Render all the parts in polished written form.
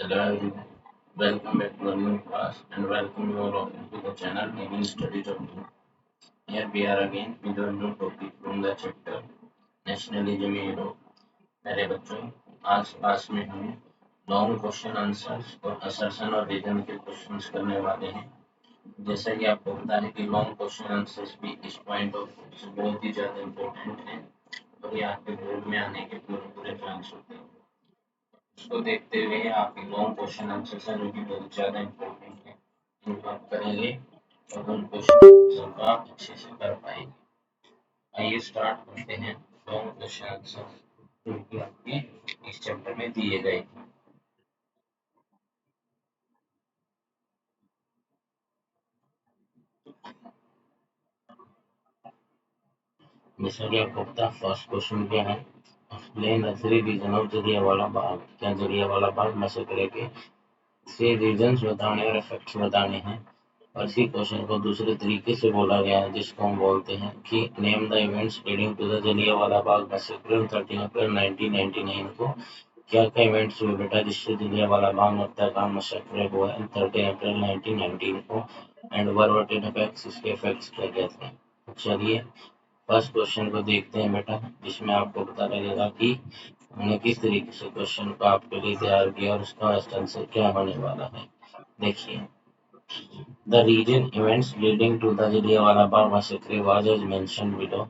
Hello everyone, welcome back to a new class and welcome you all to the channel Indian Study Topic. Here we are again with a new topic from the chapter Nationalism in Europe. मेरे बच्चों आज class में हम long question answers और assertion और reason के questions करने वाले हैं। जैसा कि आपको पता है कि लॉन्ग क्वेश्चन आंसर्स भी इस पॉइंट ऑफ व्यू से बहुत ही ज़्यादा इम्पोर्टेंट हैं और ये आपके बोर्ड में आने के पूरे पूरे चांस होते हैं। इसको देखते हुए आपके लॉन्ग क्वेश्चन आंसर्स हैं जो कि बहुत ज़्यादा इम्पोर्टेंट है, इनको आप करेंगे और उन क्वेश्चन आंसर को आप अच्छे से कर पाएंगे। आइए स्टार्ट करते हैं लॉन्ग क्वेश्चन आंसर जो कि आपके इस चैप्टर में दिए गए हैं। जैसा कि आपको पता है फर्स्ट क्वेश्चन क्या है, explain the three reason of Jallianwala Bagh. क्या जलियांवाला बाग मैसेकर के से रीजंस बताने और इफेक्ट्स बताने हैं। और इसी क्वेश्चन को दूसरे तरीके से बोला गया है जिसको हम बोलते हैं कि name the events leading to the Jallianwala Bagh massacre on 13 अप्रैल 1999 को। क्या क्या इवेंट्स हुए बेटा जिससे जलियांवाला बाग हत्याकांड मैसेकर हुआ है 13 अप्रैल 1919 को, एंड व्हाट इफेक्ट्स, इसके इफेक्ट्स क्या क्या थे। तो चलिए फर्स्ट क्वेश्चन को देखते हैं बेटा, जिसमें आपको पता लगेगा कि हमने किस तरीके से क्वेश्चन को आपके लिए तैयार किया और उसका आंसर क्या होने वाला है। देखिए, the reason events leading to the Jallianwala Bagh massacre was as mentioned below.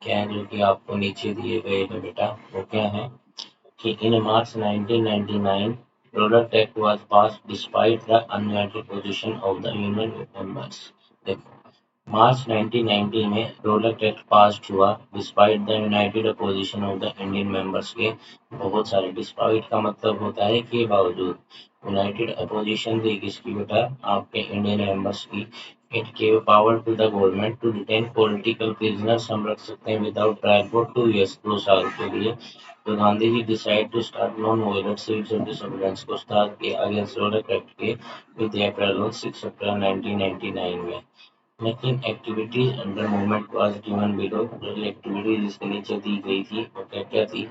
क्या है जो कि आपको नीचे दिए गए हैं बेटा, वो क्या है कि in March 1999 product act was passed despite the ununited position of the union members. देखो, मार्च 1990 में रोलक एक्ट पास हुआ despite the united opposition of the Indian members के। बहुत सारे डिस्पाइट का मतलब होता है कि बावजूद, यूनाइटेड अपोजिशन थी किसकी बेटा, आपके इंडियन मेंबर्स की। It gave power to the government to detain political prisoners, हम रख सकते हैं विदाउट ट्रायल फॉर 2 years, 2 साल के लिए। तो Gandhi ji decide to start non violent civil disobedience को स्टार्ट किया अगेंस्ट रोलक एक्ट के विद अप्रैल ऑन 6 अप्रैल 1999 में। लेकिन activities under movement was given below, जो एक्टिविटीज इसके नीचे दी गई थी वो क्या क्या थी।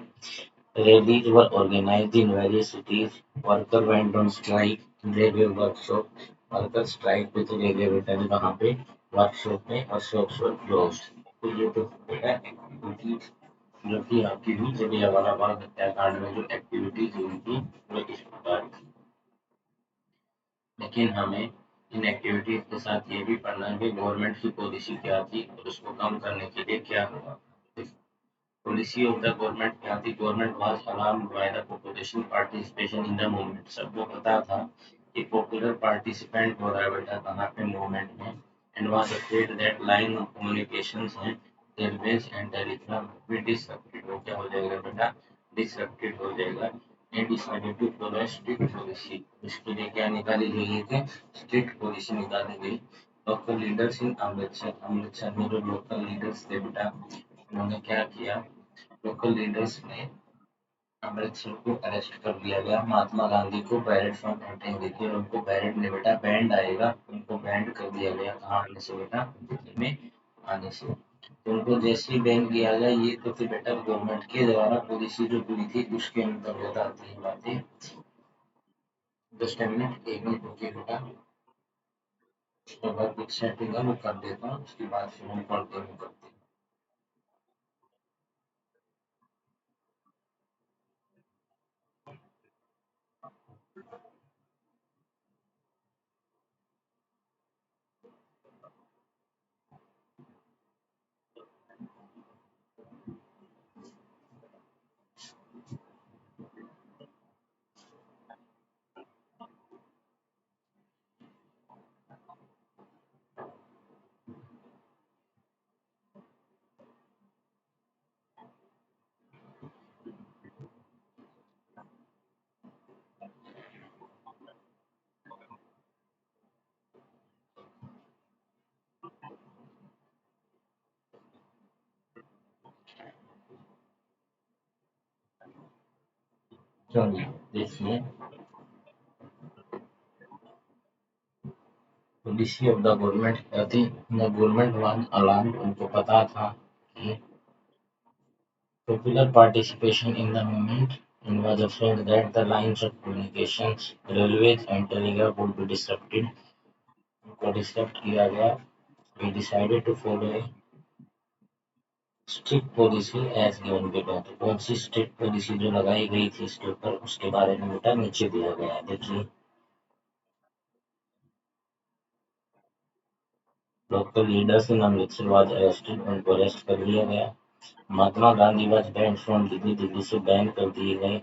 Rallies were organised in various cities, worker went on strike, railway workshop, worker strike पे चले गए बेटा वहाँ पे वर्कशॉप में, और शॉप्स वर क्लोज्ड। तो ये तो बेटा एक्टिविटीज जो कि आपकी हुई जलियांवाला बाग हत्याकांड में जो एक्टिविटीज हुई थी वो इस प्रकार थी। लेकिन हमें इन एक्टिविटीज के साथ ये भी पढ़ना है कि गवर्नमेंट की पॉलिसी क्या थी और उसको कम करने के लिए क्या हुआ। पॉलिसी ऑफ द गवर्नमेंट क्या थी, government was alarmed by the population participation in the movement. सबको पता था कि पॉपुलर पार्टिसिपेंट हो रहा है बेटा कहाँ पे, मूवमेंट में। And was afraid that line of communications हैं रेलवेज एंड टेलीग्राफ भी डिसरप्टेड, हो क्या हो जाएगा बेटा, डिसरप्टेड हो जाएगा। And decided to follow strict policy, इसके लिए क्या निकाली गई थी, स्ट्रिक्ट पॉलिसी निकाली गई। Local leaders in Amritsar, Amritsar में जो लोकल लीडर्स थे बेटा उन्होंने क्या किया, लोकल लीडर्स ने अमृतसर को अरेस्ट कर दिया गया। महात्मा गांधी को पैरेड फ्रॉम एंट्रिंग, देखिए उनको पैरेड में बेटा बैंड आएगा, उनको बैंड कर दिया गया कहाँ आने से बेटा, दिल्ली में आने से। तो उनको जैसे ही बैन किया गया, ये तो फिर बेटा गवर्नमेंट के द्वारा पॉलिसी जो हुई थी उसके अंतर्गत आती है बातें। जस्ट एक मिनट, एक मिनट रुकिए बेटा, उसके बाद कुछ सेटिंग है वो कर देता हूँ, उसके बाद फिर हम कंटिन्यू करते हैं। चलिए देखिए, पॉलिसी ऑफ द गवर्नमेंट क्या थी, द गवर्नमेंट वाज अलार्म्ड, उनको पता था कि popular participation in the movement and was afraid that the lines of communications, railways and telegraph would be disrupted. उनको disrupt किया गया. We decided to follow a strict policy as given बेटा. तो कौन सी strict policy जो लगाई गई थी इसके ऊपर उसके बारे में बेटा नीचे दिया गया है. देखिए, local leaders in Amritsar was arrested. उनको अरेस्ट कर लिया गया. Mahatma Gandhi was banned from Delhi. Delhi से बैन कर दिए गए.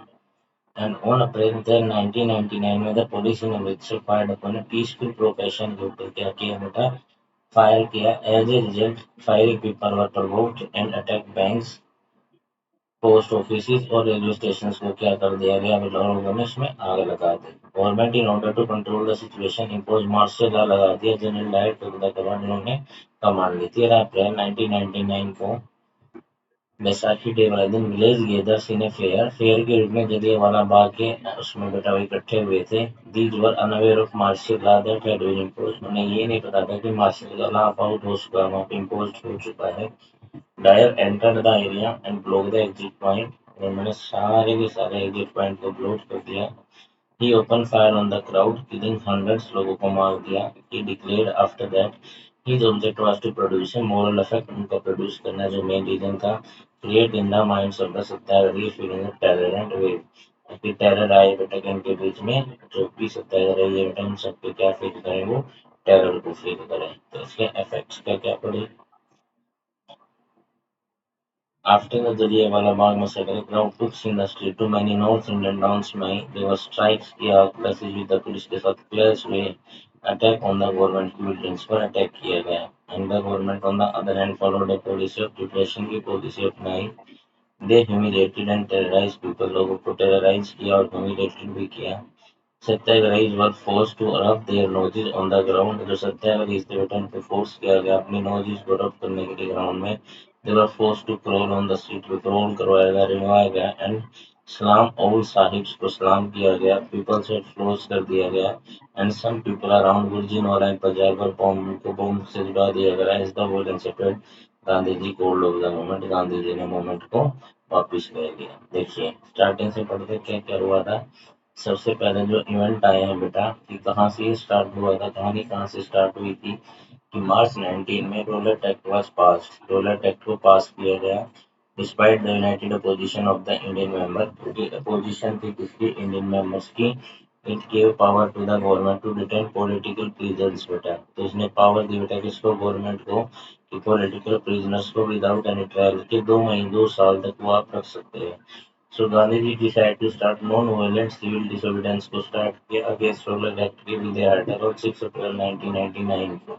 एंड ऑन अप्रैल 10 1999 में the police in Amritsar fired upon a peaceful protestation के ऊपर क्या किया बेटा, फायर किया. As a result firing people were provoked and attack banks, post office और रेलवे स्टेशन को क्या कर दिया गया बेटा, लोगों ने इसमें आग लगा दी. Government in order to control the situation impose martial law लगा दिया. General Dyer to the command ने कमांड ली. 13 अप्रैल 1999 को बैसाखी डे वाले दिन village gathers in a fair. Fair के रूप में जलियांवाला बाग के उसमें बेटा वही इकट्ठे हुए थे. These were unaware of martial law that had been imposed. उन्हें ये नहीं पता था कि मार्शल लॉ आउट हो चुका है, वहां पे इम्पोज हो चुका है. Dyer entered the area and block the exit point. और मैंने सारे के सारे एग्जिट पॉइंट को ब्लॉक कर दिया. He open fire on the crowd killing hundreds. लोगों को मार दिया. He declared after that his object was to produce a moral effect. उनका प्रोड्यूस करना जो मेन रीजन था, create in the minds of the satyagrahi feeling of terror and wave. कि terror आए बेटा कि इनके बीच में जो भी सत्याग्रही है बेटा उन सबके क्या फील करें, वो टेरर को फील करें. तो इसके इफेक्ट्स क्या क्या पड़े. After the Jallianwala Bagh massacre, crowd took in the street. Too many North Indian towns में there were strikes किया, clashes with the police के साथ clash हुए, attack on the government buildings पर attack किया गया. And the government on the other hand followed a policy of repression की policy अपनाई. They humiliated and terrorized people. लोगों को terrorize किया और humiliated भी किया. Satyagrahis were force to rub their noses on the ground. जो सत्याग्रही थे बेटा उनको फोर्स किया गया अपनी नोजेज को रब करने के लिए ग्राउंड में. They were force to crawl on the street. पे क्रोल करवाया गया, रिवाया गया. एंड सलाम ओल्ड साहिब्स को सलाम किया गया. पीपल से क्लोज कर दिया गया. And some people around Gujranwala बाजार पर बॉम्ब को बॉम्ब से जुड़ा दिया गया. Is the world incepted. Gandhi ji called off the moment. Gandhi ji ने मोमेंट को वापिस ले लिया. देखिए स्टार्टिंग से पढ़ते क्या क्या हुआ था. सबसे पहले जो इवेंट आए हैं बेटा कि कहाँ से ये स्टार्ट हुआ था, कहानी कहाँ से स्टार्ट हुई थी कि मार्च 19 में Rowlatt Act was passed. Rowlatt Act को पास किया गया despite the united opposition of the Indian member. क्योंकि अपोजिशन थी किसकी, इंडियन मेंबर्स की. It gave power to the government to detain political prisoners बेटा. तो इसने पावर दी बेटा किसको, गवर्नमेंट को, कि पॉलिटिकल प्रिजनर्स को विदाउट एनी ट्रायल के 2 महीने 2 साल तक वो आप रख सकते हैं. So Gandhiji decided to start non-violent civil disobedience को start किया against Rowlatt Act के विधि आर्टिकल और 6 अप्रैल 1999 को.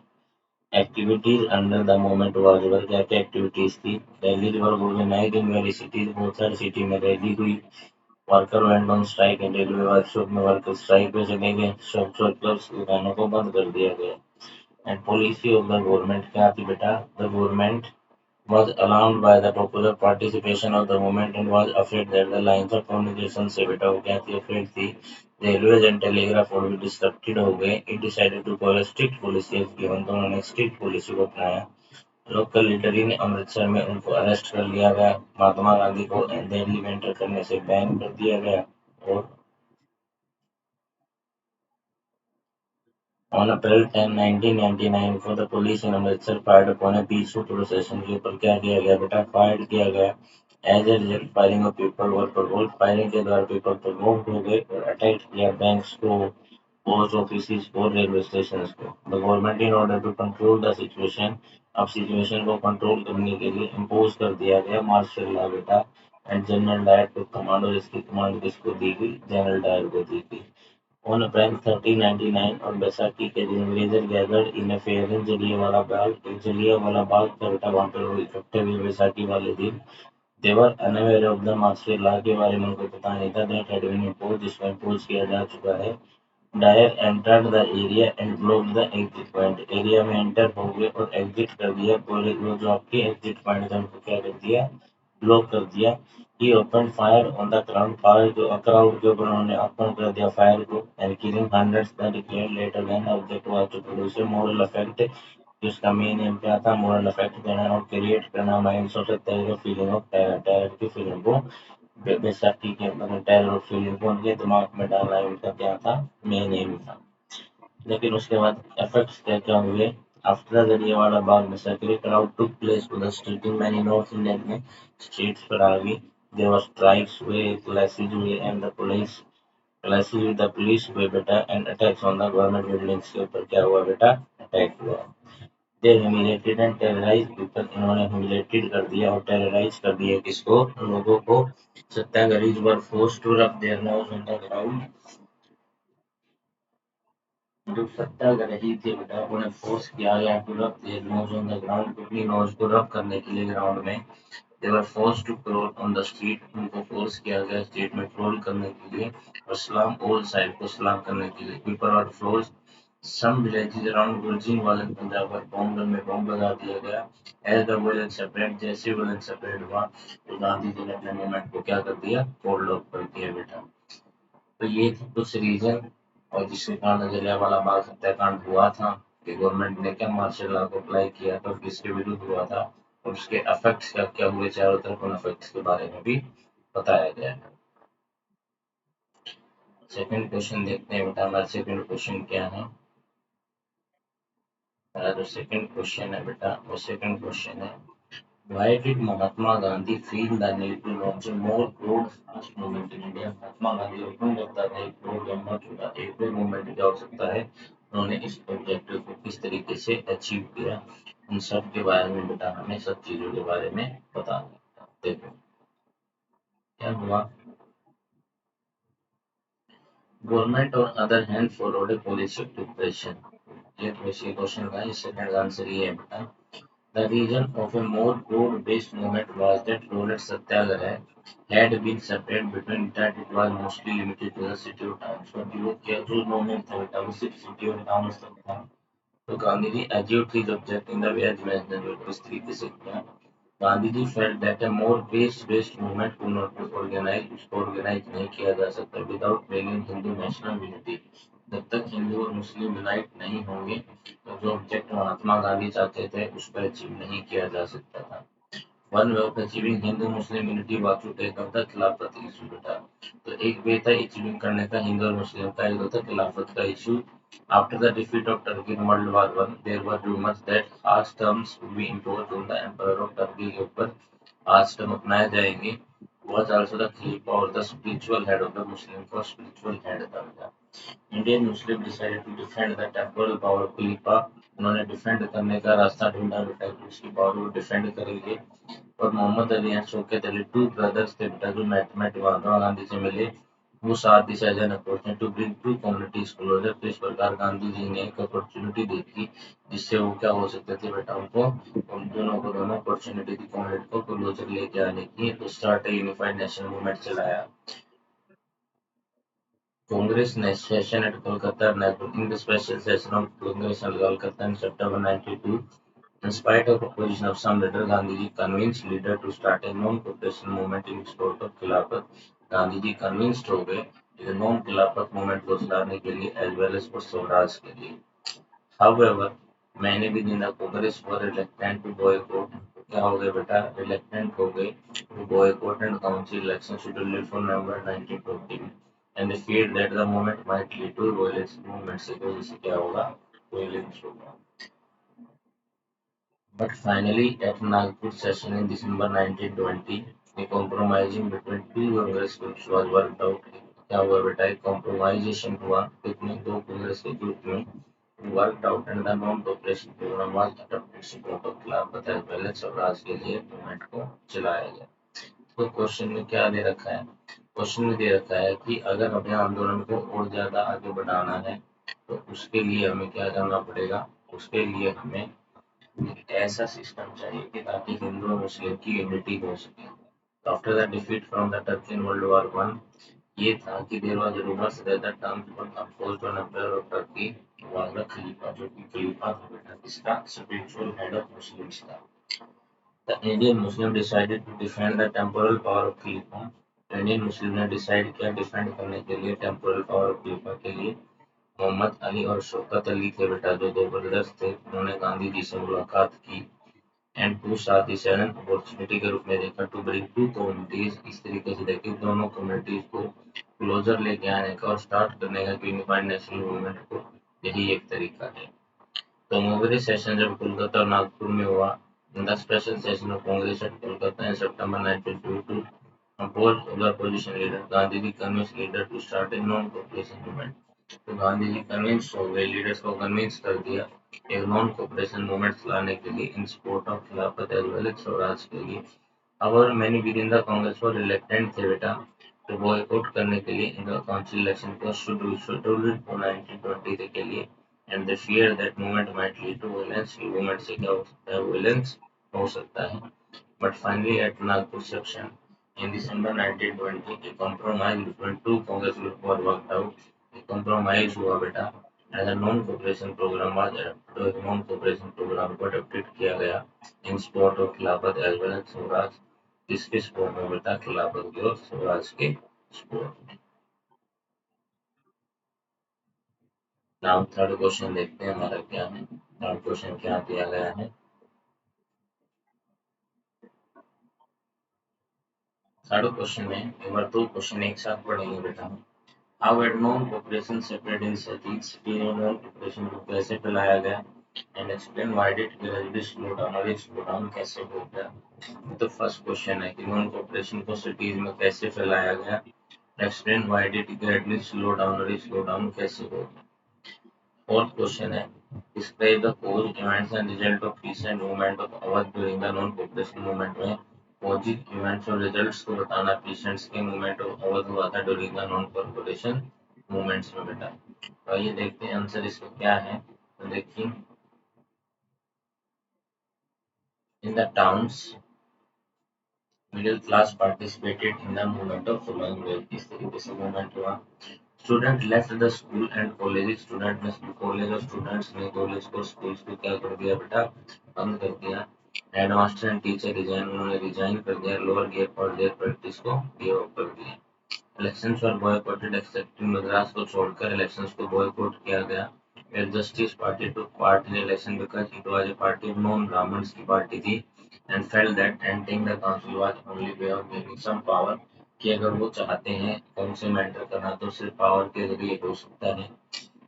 Activities under the movement was वर क्या क्या एक्टिविटीज थी. Rally were organise in very cities. बहुत सारी सिटी में रैली हुई. Worker went on strike in railway workshop में वर्कर स्ट्राइक पे चले गए. शॉप क्लब्स दुकानों को बंद कर दिया गया. And policy of the government क्या थी बेटा, the government was alarmed by the popular participation of the movement and was afraid that the lines of communication से बेटा वो क्या थी, afraid थी, railways and telegraph would be disrupted हो गए. It decided to follow strict policy as given. तो उन्होंने strict policy को अपनाया. लोकल लीडर ने अमृतसर में उनको अरेस्ट कर लिया गया. महात्मा गांधी को दिल्ली में एंटर करने से बैन कर दिया गया. और On April 10, 1999 को the police in Amritsar fired upon a peaceful procession के ऊपर क्या किया गया बेटा, फायर किया गया. As a result firing of people were provoked. Firing के द्वारा पीपल प्रोवोक्ड हो गए और अटैक किया बैंक्स को, पोस्ट ऑफिस को, रेलवे स्टेशन को. The government in order to control the situation. अब सिचुएशन को कंट्रोल करने के लिए इम्पोज कर दिया गया मार्शल लॉ बेटा. एंड जनरल डायर को कमांड, और इसकी कमांड किसको दी गई, जनरल डायर को दी गई. On April 30, 1999 और बैसाखी के दिन villager gathered in a fair in Jallianwala Bagh. Jallianwala Bagh का बेटा वहां पे लोग इकट्ठे हुए बैसाखी वाले दिन. They were unaware of the martial law. के बारे में उनको पता नहीं था. That had been imposed. जिसको इम्पोज किया जा चुका है. Dyer entered the area and blocked the exit point. Area में एंटर हो गए और एग्जिट कर दिया. पूरे जो आपके एग्जिट पॉइंट थे उनको क्या कर दिया, ब्लॉक कर दिया. He open fire on the crowd. Fire जो क्राउड के ऊपर उन्होंने ओपन कर दिया फायर को. And killing hundreds the declared later then object was to produce a moral effect. जिसका मेन एम क्या था, मोरल इफेक्ट देना और क्रिएट करना minds of satyagraha feeling of terror. Terror की फीलिंग को बैसाखी के मतलब टेरर फीलिंग को उनके दिमाग में डाला, उनका क्या था, मेन एम था। लेकिन उसके बाद इफेक्ट्स क्या क्या हुए? After the Jallianwala Bagh massacre, crowd took place to the street in many north Indian में, स्ट्रीट्स पर आ गई। देयर वर स्ट्राइक्स हुए, क्लैशेस हुए and the police, clashes with the police हुए बेटा, and attacks on the government buildings के ऊपर क्या हुआ बेटा, अटैक हुआ। They humiliated and terrorised people, इन्होंने ह्यूमिलेटेड कर दिया और टेरराइज कर दिया किसको, लोगों को। सत्याग्रहीज वर forced to rub their nose on the ground, जो सत्याग्रही थे बेटा उन्हें फोर्स किया गया to rub their nose on the ground, अपनी नोज को रब करने के लिए ग्राउंड में। They were forced to crawl on the street, उनको फोर्स किया गया स्ट्रीट में क्रोल करने के लिए और सलाम ऑल साइड को सलाम करने के लिए। People were flogged, some villages around Gujranwala Punjab पर बॉम्ब लगा दिया गया। एज द वुलन सेपरेट, जैसे वुलन सेपरेट हुआ तो गांधी जी ने अपने मूवमेंट को क्या कर दिया, कोल्ड ऑफ कर दिया बेटा। तो ये थे कुछ रीजन, और जिसके कारण जलियांवाला बाग हत्याकांड हुआ था कि गवर्नमेंट ने क्या मार्शल लॉ को अप्लाई किया था, किसके विरुद्ध हुआ था, और उसके इफेक्ट्स क्या क्या हुए चारों तरफ, उन इफेक्ट्स के बारे में भी बताया गया है। सेकंड क्वेश्चन देखते हैं बेटा, हमारा सेकंड क्वेश्चन क्या है। हमारा जो सेकंड क्वेश्चन है बेटा, वो सेकंड क्वेश्चन है, Why did Mahatma Gandhi feel the need to launch a more broad-based movement in India? Mahatma Gandhi को क्यों लगता था एक ब्रॉड एक ब्रॉड मूवमेंट क्या हो सकता है, उन्होंने इस ऑब्जेक्टिव को किस तरीके से अचीव किया, उन सब के बारे में बेटा हमें सब चीजों के बारे में बताना है। देखो क्या हुआ, गवर्नमेंट और other hand forward a policy of depression, ये क्वेश्चन का सेकंड आंसर ये है बेटा। The reason of a more broad-based movement was that Rolex Satyagraha had been separate between that it was mostly limited to the city or towns. तो विरोध किया जो movement था बेटा वो सिर्फ सिटी और टाउन्स तक था। तो गांधी जी achieved his object in the way as mentioned, इस तरीके से किया। Gandhi ji felt that a more base-based movement could not be organized, उसको organize नहीं किया जा सकता without bringing Hindu national unity, जब तक हिंदू और मुस्लिम यूनाइट नहीं होंगे तो जो ऑब्जेक्ट महात्मा गांधी चाहते थे उसको अचीव नहीं किया जा सकता था। One way of achieving Hindu Muslim unity was to take up the Khilafat issue बेटा। तो एक वे था अचीविंग करने का हिंदू और मुस्लिम का, एक था खिलाफत का issue. After the defeat of Turkey in world war one, there were rumours that harsh terms would be imposed on the emperor of Turkey के ऊपर हार्श टर्म अपनाए जाएंगे। was also the खलीफा और the spiritual head of the Muslim का spiritual head था। Indian Muslim decided to defend the temporal power of खलीफा, उन्होंने डिफेंड करने का रास्ता ढूंढा बेटा कि उसकी पावर को डिफेंड करेंगे। और Mohammad Ali and Shaukat Ali, two brothers थे बेटा जो महात्मा गांधी से मिले, वो साथ decision approach to bring two communities closer. तो इस प्रकार गांधी जी ने एक अपॉर्चुनिटी देखी जिससे वो क्या हो सकते थे बेटा, उनको उन दोनों को दोनों अपॉर्चुनिटी थी कम्युनिटी को क्लोजर लेके आने की, तो स्टार्ट यूनिफाइड नेशनल मूवमेंट चलाया। Congress session at Kolkata, in the special session of Congress at Kolkata in September 92, in spite of opposition of some leader, Gandhiji convinced leader to start a non-cooperation movement in support of Khilafat. Gandhi ji convinced हो गए कि non खिलाफत movement को चलाने के लिए as well as for swaraj के लिए। However, many within the Congress were reluctant to boycott, क्या हो गए बेटा, reluctant हो गए to boycott and council election scheduled for November 1920 में, and they feared that the movement might lead to violence, movement से की वजह से क्या होगा, violence होगा। But finally, at Nagpur session in December 1920, a compromising between two Congress groups was worked out। क्या हुआ बेटा, एक कॉम्प्रोमाइजेशन हुआ कितने दो कांग्रेस के ग्रुप में, worked out and the non cooperation program was adopted support of Khilafat as well as swaraj के लिए मूवमेंट को चलाया गया। तो क्वेश्चन में क्या दे रखा है, क्वेश्चन में दे रखा है कि अगर हमें आंदोलन को और ज्यादा आगे बढ़ाना है तो उसके लिए हमें क्या करना पड़ेगा, उसके लिए हमें एक ऐसा सिस्टम चाहिए कि ताकि हिंदू और मुस्लिम की यूनिटी हो सके। After the defeat from the Turkey in world war one, ये था कि there was rumours that the terms were composed on empire of Turkey was the खलीफा, जो कि खलीफा था बेटा इसका स्पिरिचुअल हेड ऑफ मुस्लिम्स था। The Indian Muslim decided to defend the temporal power of खलीफा, इंडियन मुस्लिम ने डिसाइड किया डिफेंड करने के लिए टेम्पोरल पावर ऑफ खलीफा के लिए। मोहम्मद अली और शौकत अली थे बेटा जो दो ब्रदर्स थे, उन्होंने गांधी जी से मुलाकात की एंड 277 अपॉर्चुनिटी के रूप में देखा टू ब्रिंग टू कम्युनिटीज, इस तरीके से देखिए दोनों कम्युनिटीज को क्लोजर लेके आने का और स्टार्ट करने का यूनिफाइड नेशनल मूवमेंट को, यही एक तरीका है। तो मोगरे सेशन जब कोलकाता और नागपुर में हुआ, in the special session of Congress at Kolkata in September 1922, oppose the opposition leader Gandhi ji convince leader to start a non cooperation movement. तो गांधी जी कन्विंस हो गए, लीडर्स को कन्विंस कर दिया एक नॉन कोऑपरेशन मूवमेंट लाने के लिए इन support of Khilafat as well as swaraj के लिए। However, many within the Congress were reluctant थे बेटा तो बॉयकॉट करने के लिए इनका काउंसिल इलेक्शन को शेड्यूल्ड फॉर 1920 के लिए, and they fear that movement might lead to violence, कि मूवमेंट से क्या हो सकता है, वायलेंस हो सकता है। But finally at Nagpur section in December 1920 a compromise between two Congress groups were worked out। a compromise हुआ बेटा as a non cooperation program was adopted, तो एक नॉन कोऑपरेशन प्रोग्राम को अडॉप्टेड किया गया in support of Khilafat as well as swaraj. किसके support में बेटा, खिलाफत के और स्वराज के सपोर्ट में। नाउ थर्ड क्वेश्चन देखते हैं हमारा क्या है। थर्ड क्वेश्चन क्या दिया गया है। थर्ड क्वेश्चन में एक बार दो क्वेश्चन एक साथ पढ़ेंगे बेटा। How eight non cooperation separate in cities, city में नॉन कोऑपरेशन को कैसे फैलाया गया, and explain why did gradually slow down, और एक स्लो डाउन कैसे हो गया। तो फर्स्ट क्वेश्चन है कि नॉन कोऑपरेशन को सिटीज में कैसे फैलाया गया, explain why did gradually slow down, और एक स्लो डाउन कैसे हो गया। फोर्थ क्वेश्चन है describe the cause events and result of recent movement of Awadh during the non cooperation movement में पॉजिटिव इवेंट्स और रिजल्ट्स को बताना, पेशेंट्स के मूवमेंट ऑफ अवध हुआ था during the non cooperation movements में बेटा। तो आइए देखते हैं आंसर इसका क्या है। तो देखिए in the towns middle class participated in the movement of following वे, इस तरीके से मूवमेंट हुआ। Student left the school and college, student ने कॉलेज और स्टूडेंट्स ने कॉलेज को स्कूल्स को क्या कर दिया बेटा, बंद कर दिया। हेडमास्टर एंड टीचर रिजाइन, उन्होंने रिजाइन कर दिया, लोअर गियर और देयर प्रैक्टिस को गिव अप कर दिया। इलेक्शंस वर बॉयकॉटेड एक्सेप्टिंग मद्रास को छोड़कर इलेक्शंस को बॉयकॉट किया गया। Where Justice Party to part in election because it was a party of non Brahmins की पार्टी थी, and felt that entering the council was only way of gaining some power, कि अगर वो चाहते हैं काउंसिल में एंटर करना तो सिर्फ पावर के जरिए हो सकता है।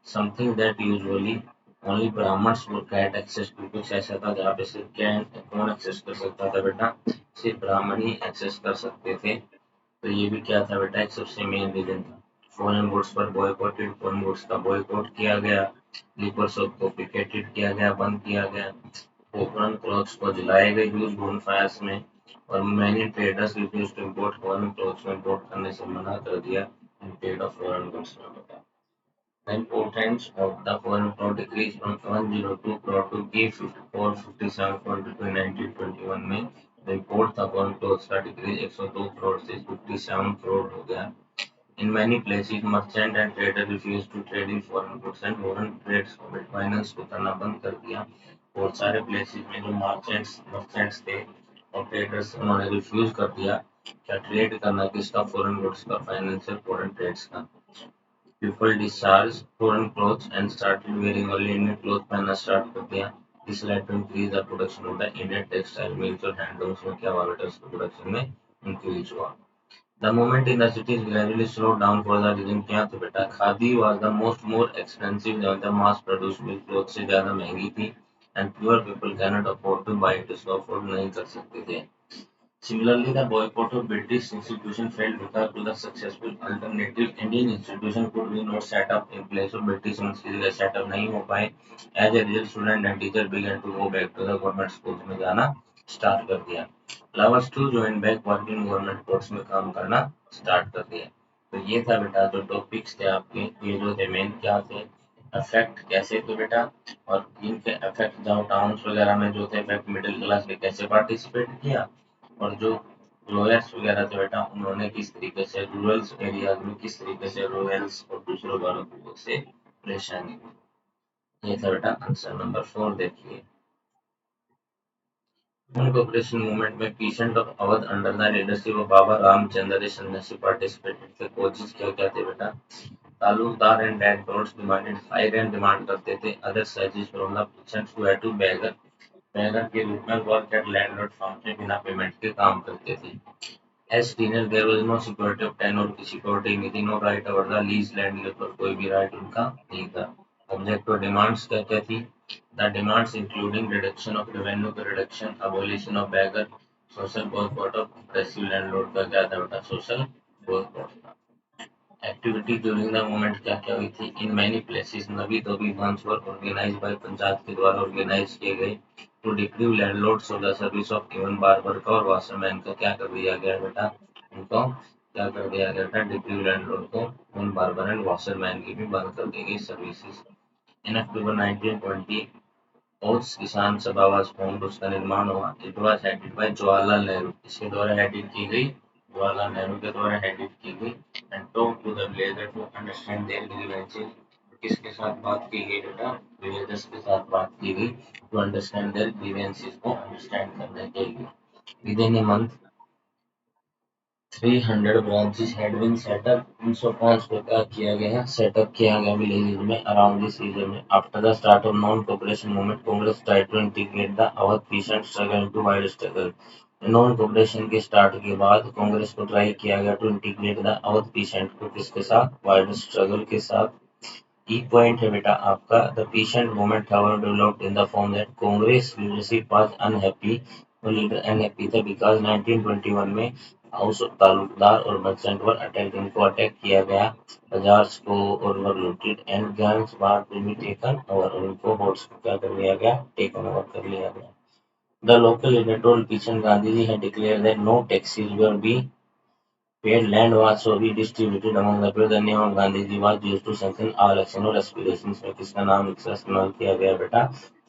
Something that usually only Brahmins would get access to, कुछ ऐसा था जहाँ पे सिर्फ क्या कौन एक्सेस कर सकता था बेटा, सिर्फ ब्राह्मण ही एक्सेस कर सकते थे। तो ये भी क्या था बेटा, एक सबसे मेन रीजन था। फॉरेन गुड्स पर बॉयकॉटेड, फॉरेन गुड्स का बॉयकॉट किया गया। लिकर शॉप को पिकेटेड किया गया, बंद किया गया। फॉरेन क्लॉथ्स को जलाए गए ह्यूज बोनफायर्स में, और many traders refuse to import foreign cloths में इम्पोर्ट करने से मना कर दिया in paid of foreign goods में बेटा। The importance of the foreign crore decreased from 102 crore to K457 crore between 1921 में। The import था foreign clothes का डिक्रीज 102 करोड़ से 57 करोड़ हो गया। In many places, merchant and trader refused to trade in foreign goods and foreign trades finance को करना बंद कर दिया। बहुत सारे प्लेसेस में जो मर्चेंट्स थे और ट्रेडर्स, उन्होंने रिफ्यूज कर दिया क्या, ट्रेड करना किसका, फॉरेन गुड्स का, फाइनेंशियल फॉरेन ट्रेड्स का। People discharged foreign clothes and started wearing only Indian clothes पहनना स्टार्ट कर दिया। This led to increase the production of the Indian textile mills और handlooms में क्या हुआ बेटा, उसके प्रोडक्शन में इंक्रीज हुआ। The movement in the cities gradually slowed down for the reason क्या था बेटा, khadi was the most more expensive than the mass produced milk clothes से ज्यादा महंगी थी, and poor people cannot afford to buy it, इसको afford नहीं कर सकते थे। Similarly, the boycott of British institutions failed because to the successful alternative Indian institution could be not set up in place of British ones की जगह setup नहीं हो पाए। As a result, student and teacher began to go back to the government schools में जाना start कर दिया। Lovers too joined back working government courts में काम करना स्टार्ट कर दिया। तो ये था बेटा जो टॉपिक्स थे आपके, ये जो थे मेन क्या थे, अफेक्ट कैसे थे बेटा, और इनके अफेक्ट जो टाउन्स वगैरह में जो थे अफेक्ट मिडिल क्लास ने कैसे पार्टिसिपेट किया, और जो लॉयर्स वगैरह थे बेटा उन्होंने किस तरीके से रूरल एरियाज में किस तरीके से रॉयल्स और दूसरे वालों की से परेशानी हुई। ये था बेटा आंसर नंबर 4। देखिए नॉन कोऑपरेशन मूवमेंट में peasant of Awadh under the leadership of Baba Ramchandra सन्यासी पार्टिसिपेटेड थे। कोचिज क्या क्या थे बेटा, talukdar and land lords demanded high rent demand करते थे, other service from the peasants who had to begar begar के रूप में वर्क एट लैंडलॉर्ड फार्म में बिना पेमेंट के काम करते थे। As tenant there was no security of tenure की सिक्योरिटी नहीं थी, no right over the lease land के ऊपर कोई भी राइट उनका नहीं था। ऑब्जेक्ट और डिमांड्स क्या क्या थी? The demands including reduction of revenue का reduction, abolition of begar, social boycott of oppressive landlord का क्या था बेटा? Social boycott. Activity during the movement क्या क्या हुई थी? इन मैनी प्लेसेस नबी dhobi bandhs were organised by panchayat के द्वारा ऑर्गेनाइज किए गए to deprive landlords of the service of even barber का और वाशरमैन का क्या कर दिया गया बेटा? उनको क्या कर दिया गया था? डिप्रीव लैंडलॉर्ड को इवन बार्बर एंड वाशरमैन की भी बंद कर दी गई सर्विसेज। इन अक्टूबर 1920 ओट्स किसान सभा वाज फॉर्म्ड, उसका निर्माण हुआ। It was headed by Jawaharlal Nehru, इसके द्वारा हेडेड की गई? जवाहरलाल नेहरू के द्वारा हेडेड की गई। And talk to the villager to understand their grievances, किसके साथ बात की गई बेटा? विलेजर्स के साथ बात की गई टू अंडरस्टैंड देयर ग्रीवेंसेस, को अंडरस्टैंड करने के लिए। With in a month 300 branches had been set up, 305 को क्या किया गया? सेटअप किया गया विलेजेस में अराउंड दिस रीजन में। After the start of non cooperation movement, Congress tried to integrate the Awadh peasant struggle into wide struggle. Non cooperation के start के बाद कांग्रेस को ट्राई किया गया to integrate the Awadh peasant को किसके साथ? वाइड स्ट्रगल के साथ। की पॉइंट है बेटा आपका, the pheasant movement however developed in the form that Congress leadership was unhappy, वो लीडर अनहैप्पी थे बिकॉज 1921 में हाउस ऑफ तालुकदार और मर्चेंट वर अटैक, इनको अटैक किया गया, बाजार्स को और were looted and guns were to be taken over, उनको होर्स को क्या कर लिया गया? टेकन ओवर कर लिया गया। The local leader told peasant Gandhi ji had declared that no taxes were be paid, land was so be distributed among the poor, the name of Gandhi ji was used to sanction all action और aspirations में किसका नाम इस्तेमाल किया गया बेटा?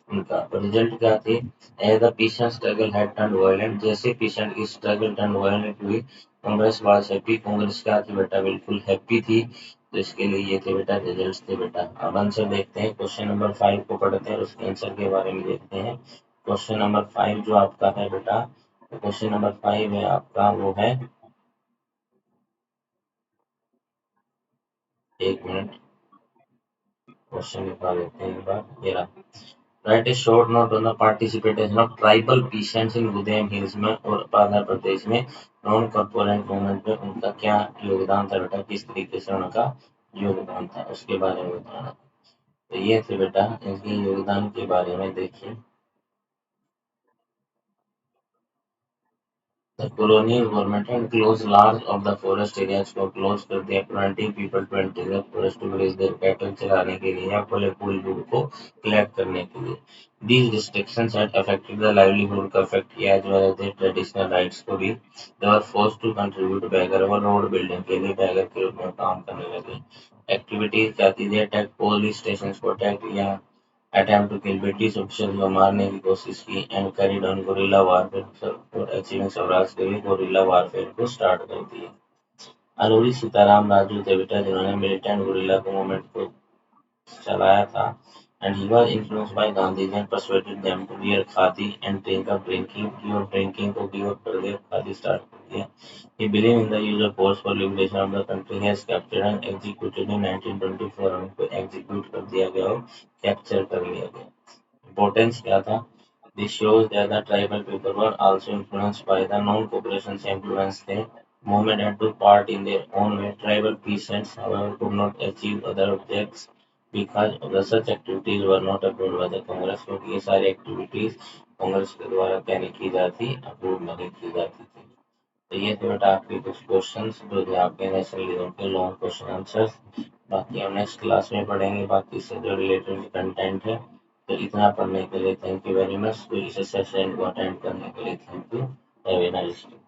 उनका। Result क्या थे? As the peasant struggle had turned violent, जैसे पीसेंट की स्ट्रगल टर्न वायलेंट हुई, कांग्रेस वाज हैप्पी, कांग्रेस क्या थी बेटा? बिल्कुल हैप्पी थी। तो इसके लिए ये थे बेटा रिजल्ट्स थे बेटा। अब आंसर देखते हैं, क्वेश्चन नंबर 5 को पढ़ते हैं और उसके आंसर के बारे में देखते हैं। क्वेश्चन नंबर 5 जो आपका है बेटा, क्वेश्चन नंबर 5 है आपका, वो है, एक मिनट क्वेश्चन निकाल लेते हैं एक बार। ये रहा। Right A short note on the participation of tribal peasants in Udyam hills में और आंध्र प्रदेश में नॉन कॉर्पोरेट मूवमेंट में उनका क्या योगदान था बेटा? किस तरीके से उनका योगदान था उसके बारे में बताना। तो ये थे बेटा इनके योगदान के बारे में। देखिए, the colonial government had closed large of the forest areas को close कर दिया, preventing people to enter the forest to graze their cattle चराने के लिए या फल फूल दूध को collect करने के लिए। These restrictions had affected the livelihood का affect किया as well as their traditional rights को भी। They were forced to contribute beggar और road building के लिए beggar के रूप में काम करने लगे। Activities क्या थी? They attacked police stations को attack किया, attempt to kill British officials को मारने की कोशिश की, and carried on guerrilla warfare for achieving Swaraj के लिए guerrilla warfare को स्टार्ट कर दिया। अलोरी सीताराम राजू थे बेटा जिन्होंने मिलिटेंट गुरिल्ला के मूवमेंट को चलाया था, and he was influenced by Gandhi and persuaded them to wear khadi and drink up drinking की, और ड्रिंकिंग को गिव अप कर दिया, खादी स्टार्ट कर दिया। ही believe in the use of force for liberation of the country, has captured and executed in 1924, उनको execute कर दिया गया और कैप्चर कर लिया गया। इम्पोर्टेंस क्या था? This shows that the tribal people were also influenced by the non-cooperation influence थे। Movement and took part in their own way. Tribal peasants, however, could not achieve other objects because of the such activities were not approved by the Congress, क्योंकि ये सारी activities Congress के द्वारा क्या नहीं की जाती? अप्रूव नहीं की जाती थी। तो ये थे बेटा आपके कुछ क्वेश्चंस जो थे आपके नेशनल लेवल के लॉन्ग क्वेश्चन आंसर्स। बाकी हम नेक्स्ट क्लास में पढ़ेंगे बाकी से जो रिलेटेड कंटेंट है। तो इतना पढ़ने के लिए थैंक यू वेरी मच। तो इस सेशन को अटेंड करने के लिए thank you. Have a nice day.